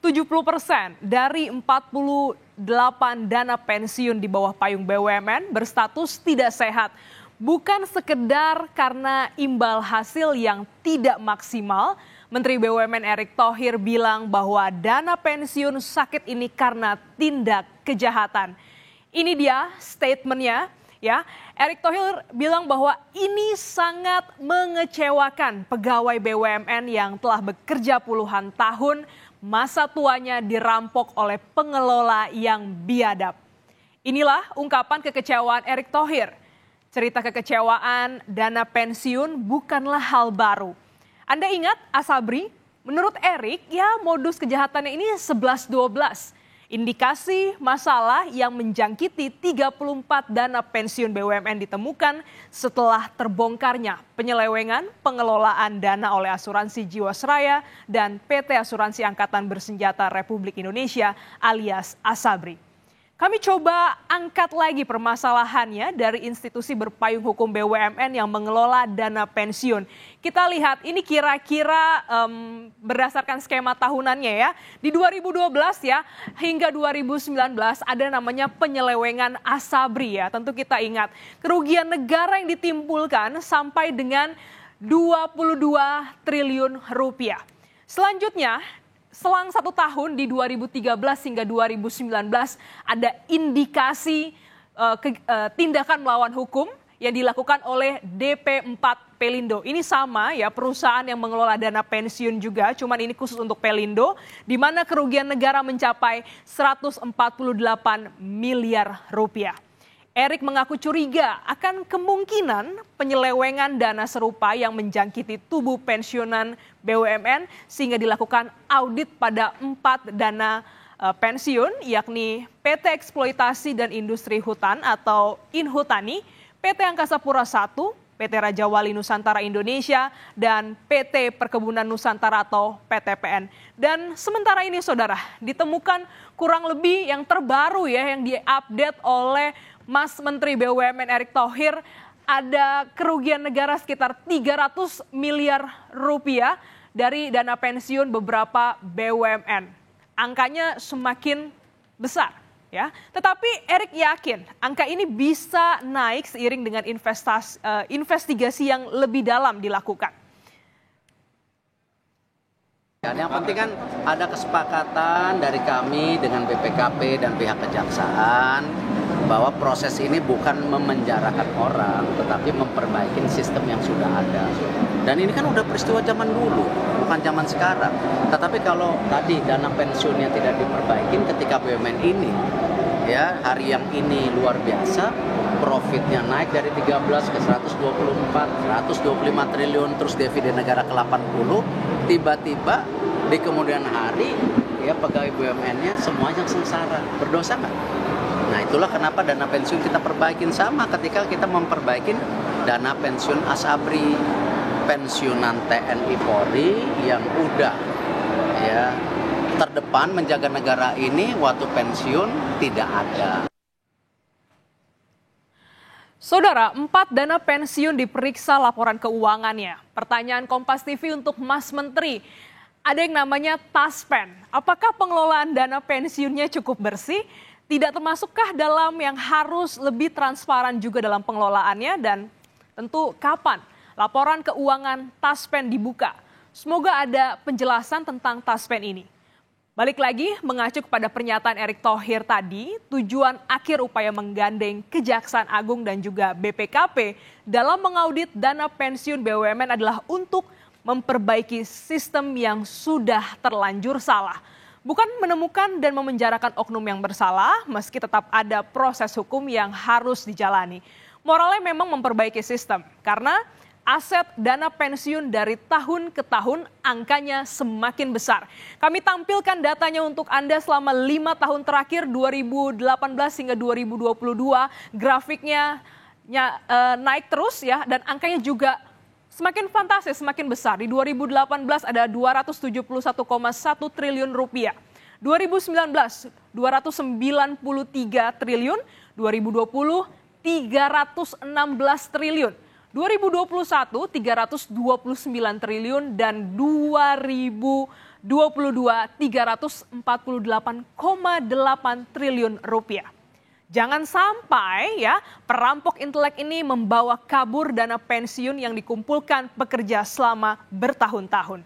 70% dari 48 dana pensiun di bawah payung BUMN berstatus tidak sehat. Bukan sekedar karena imbal hasil yang tidak maksimal, Menteri BUMN Erick Thohir bilang bahwa dana pensiun sakit ini karena tindak kejahatan. Ini dia statementnya. Ya, Erick Thohir bilang bahwa ini sangat mengecewakan pegawai BUMN yang telah bekerja puluhan tahun, masa tuanya dirampok oleh pengelola yang biadab. Inilah ungkapan kekecewaan Erick Thohir. Cerita kekecewaan dana pensiun bukanlah hal baru. Anda ingat Asabri? Menurut Erick, ya modus kejahatannya ini 11-12. Indikasi masalah yang menjangkiti 34 dana pensiun BUMN ditemukan setelah terbongkarnya penyelewengan pengelolaan dana oleh Asuransi Jiwasraya dan PT Asuransi Angkatan Bersenjata Republik Indonesia alias Asabri. Kami coba angkat lagi permasalahannya dari institusi berpayung hukum BUMN yang mengelola dana pensiun. Kita lihat ini kira-kira berdasarkan skema tahunannya ya. Di 2012 ya hingga 2019 ada namanya penyelewengan Asabri ya. Tentu kita ingat kerugian negara yang ditimbulkan sampai dengan 22 triliun rupiah. Selanjutnya, selang 1 tahun di 2013 hingga 2019 ada indikasi tindakan melawan hukum yang dilakukan oleh DP4 Pelindo. Ini sama ya perusahaan yang mengelola dana pensiun juga, cuman ini khusus untuk Pelindo, di mana kerugian negara mencapai 148 miliar rupiah. Erick mengaku curiga akan kemungkinan penyelewengan dana serupa yang menjangkiti tubuh pensiunan BUMN sehingga dilakukan audit pada 4 dana pensiun yakni PT Eksploitasi dan Industri Hutan atau Inhutani, PT Angkasa Pura I, PT Raja Wali Nusantara Indonesia, dan PT Perkebunan Nusantara atau PTPN. Dan sementara ini saudara, ditemukan kurang lebih yang terbaru ya yang diupdate oleh Mas Menteri BUMN Erick Thohir, ada kerugian negara sekitar 300 miliar rupiah dari dana pensiun beberapa BUMN. Angkanya semakin besar ya. Tetapi Erick yakin angka ini bisa naik seiring dengan investigasi yang lebih dalam dilakukan. Yang penting kan ada kesepakatan dari kami dengan BPKP dan pihak kejaksaan bahwa proses ini bukan memenjarakan orang, tetapi memperbaiki sistem yang sudah ada. Dan ini kan udah peristiwa zaman dulu, bukan zaman sekarang. Tetapi kalau tadi dana pensiunnya tidak diperbaiki ketika BUMN ini, ya hari yang ini luar biasa, profitnya naik dari 13 ke 124, 125 triliun, terus dividen negara ke 80, tiba-tiba di kemudian hari ya pegawai BUMN-nya semuanya sengsara, berdosa nggak? Nah itulah kenapa dana pensiun kita perbaikin sama ketika kita memperbaiki dana pensiun Asabri, pensiunan TNI Polri yang udah ya terdepan menjaga negara ini waktu pensiun tidak ada. Saudara, 4 dana pensiun diperiksa laporan keuangannya. Pertanyaan Kompas TV untuk Mas Menteri, ada yang namanya Taspen. Apakah pengelolaan dana pensiunnya cukup bersih? Tidak termasukkah dalam yang harus lebih transparan juga dalam pengelolaannya? Dan tentu kapan laporan keuangan Taspen dibuka? Semoga ada penjelasan tentang Taspen ini. Balik lagi mengacu kepada pernyataan Erick Thohir tadi, tujuan akhir upaya menggandeng Kejaksaan Agung dan juga BPKP dalam mengaudit dana pensiun BUMN adalah untuk memperbaiki sistem yang sudah terlanjur salah. Bukan menemukan dan memenjarakan oknum yang bersalah, meski tetap ada proses hukum yang harus dijalani. Moralnya memang memperbaiki sistem, karena aset dana pensiun dari tahun ke tahun angkanya semakin besar. Kami tampilkan datanya untuk Anda selama 5 tahun terakhir 2018 hingga 2022. Grafiknya naik terus ya dan angkanya juga semakin fantastis, semakin besar. Di 2018 ada 271,1 triliun rupiah. 2019 293 triliun, 2020 316 triliun. 2021 329 triliun dan 2022 348,8 triliun rupiah. Jangan sampai ya perampok intelek ini membawa kabur dana pensiun yang dikumpulkan pekerja selama bertahun-tahun.